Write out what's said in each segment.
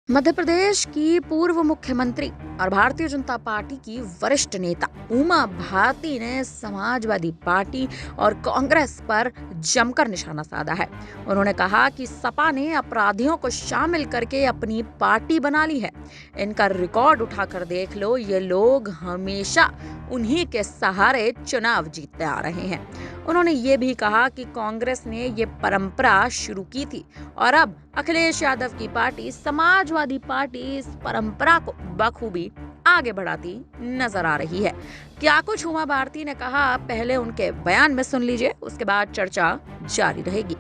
मध्य प्रदेश की पूर्व मुख्यमंत्री और भारतीय जनता पार्टी की वरिष्ठ नेता उमा भारती ने समाजवादी पार्टी और कांग्रेस पर जमकर निशाना साधा है। उन्होंने कहा कि सपा ने अपराधियों को शामिल करके अपनी पार्टी बना ली है। इनका रिकॉर्ड उठाकर देख लो, ये लोग हमेशा उन्हीं के सहारे चुनाव जीतते आ रहे हैं। उन्होंने ये भी कहा कि कांग्रेस ने ये परंपरा शुरू की थी और अब अखिलेश यादव की पार्टी समाजवादी पार्टी इस परंपरा को बखूबी आगे बढ़ाती नजर आ रही है। क्या कुछ उमा भारती ने कहा, पहले उनके बयान में सुन लीजिए, उसके बाद चर्चा जारी रहेगी।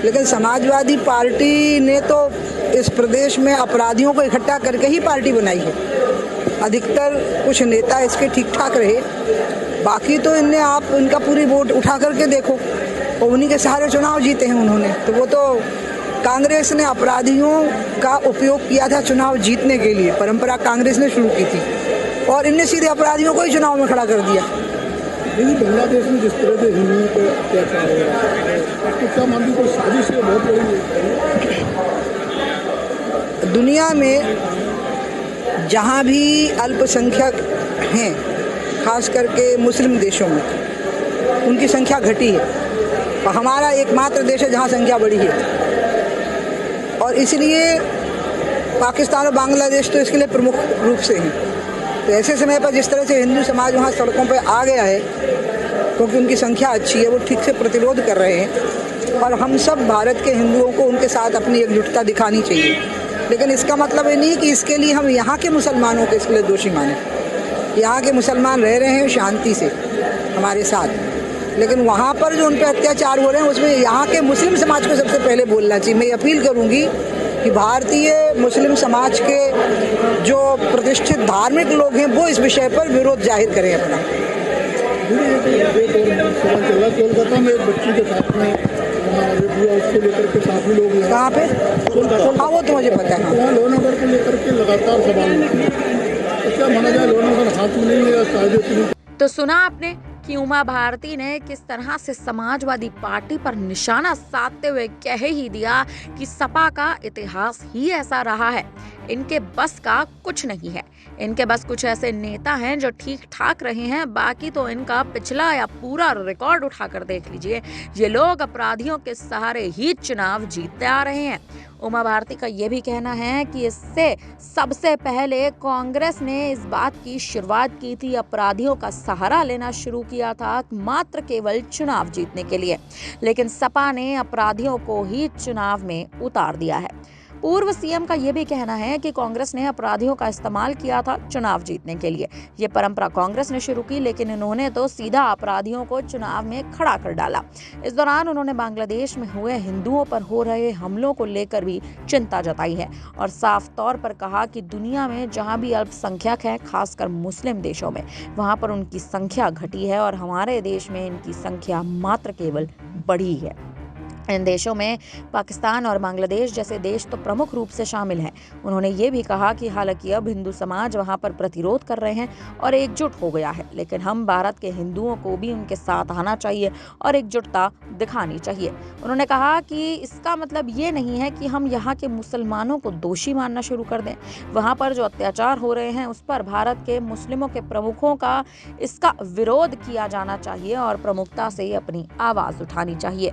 लेकिन समाजवादी पार्टी ने तो इस प्रदेश में अपराधियों को इकट्ठा करके ही पार्टी बनाई है। अधिकतर कुछ नेता इसके ठीक ठाक रहे, बाकी तो इनका पूरी वोट उठा करके देखो और उन्हीं के सहारे चुनाव जीते हैं उन्होंने। तो वो तो कांग्रेस ने अपराधियों का उपयोग किया था चुनाव जीतने के लिए, परंपरा कांग्रेस ने शुरू की थी और इनने सीधे अपराधियों को ही चुनाव में खड़ा कर दिया। बांग्लादेश में जिस तरह से हिंदुओं को अत्याचार हो रहा है, आपको क्या मानती है साजिश है बहुत बड़ी है? दुनिया में जहाँ भी अल्पसंख्यक हैं, खास करके मुस्लिम देशों में, उनकी संख्या घटी है और हमारा एकमात्र देश है जहाँ संख्या बढ़ी है। और इसलिए पाकिस्तान और बांग्लादेश तो इसके लिए प्रमुख रूप से हैं। तो ऐसे समय पर जिस तरह से हिंदू समाज वहाँ सड़कों पर आ गया है, क्योंकि उनकी संख्या अच्छी है, वो ठीक से प्रतिरोध कर रहे हैं और हम सब भारत के हिंदुओं को उनके साथ अपनी एकजुटता दिखानी चाहिए। लेकिन इसका मतलब ये नहीं कि इसके लिए हम यहाँ के मुसलमानों को इसके लिए दोषी माने। यहाँ के मुसलमान रह रहे हैं शांति से हमारे साथ, लेकिन वहाँ पर जो उन पर अत्याचार हो रहे हैं उसमें यहाँ के मुस्लिम समाज को सबसे पहले बोलना चाहिए। मैं अपील करूँगी कि भारतीय मुस्लिम समाज के जो प्रतिष्ठित धार्मिक लोग हैं वो इस विषय पर विरोध जाहिर करें अपना। कोलकाता में एक बच्ची के साथ में उसको लेकर के काफी लोग कहाँ पे? हाँ, वो तो मुझे पता है। लोनागढ़ को लेकर के लगातार सवाल उठते हैं, क्या माना जाए लोनागढ़ हाथ में नहीं है? तो सुना आपने कि उमा भारती ने किस तरह से समाजवादी पार्टी पर निशाना साधते हुए कह ही दिया कि सपा का इतिहास ही ऐसा रहा है, इनके बस का कुछ नहीं है। इनके बस कुछ ऐसे नेता हैं जो ठीक ठाक रहे हैं, बाकी तो इनका पिछला या पूरा रिकॉर्ड उठाकर देख लीजिए, ये लोग अपराधियों के सहारे ही चुनाव जीतते आ रहे हैं। उमा भारती का यह भी कहना है कि इससे सबसे पहले कांग्रेस ने इस बात की शुरुआत की थी, अपराधियों का सहारा लेना शुरू किया था मात्र केवल चुनाव जीतने के लिए, लेकिन सपा ने अपराधियों को ही चुनाव में उतार दिया है। पूर्व सीएम का यह भी कहना है कि कांग्रेस ने अपराधियों का इस्तेमाल किया था चुनाव जीतने के लिए। ये परंपरा कांग्रेस ने शुरू की, लेकिन इन्होंने तो सीधा अपराधियों को चुनाव में खड़ा कर डाला। इस दौरान उन्होंने बांग्लादेश में हुए हिंदुओं पर हो रहे हमलों को लेकर भी चिंता जताई है और साफ तौर पर कहा कि दुनिया में जहां भी अल्पसंख्यक है, खासकर मुस्लिम देशों में, वहां पर उनकी संख्या घटी है और हमारे देश में इनकी संख्या मात्र केवल बढ़ी है। इन देशों में पाकिस्तान और बांग्लादेश जैसे देश तो प्रमुख रूप से शामिल हैं। उन्होंने ये भी कहा कि हालांकि अब हिंदू समाज वहां पर प्रतिरोध कर रहे हैं और एकजुट हो गया है, लेकिन हम भारत के हिंदुओं को भी उनके साथ आना चाहिए और एकजुटता दिखानी चाहिए। उन्होंने कहा कि इसका मतलब ये नहीं है कि हम यहाँ के मुसलमानों को दोषी मानना शुरू कर दें। वहाँ पर जो अत्याचार हो रहे हैं उस पर भारत के मुस्लिमों के प्रमुखों का इसका विरोध किया जाना चाहिए और प्रमुखता से अपनी आवाज़ उठानी चाहिए।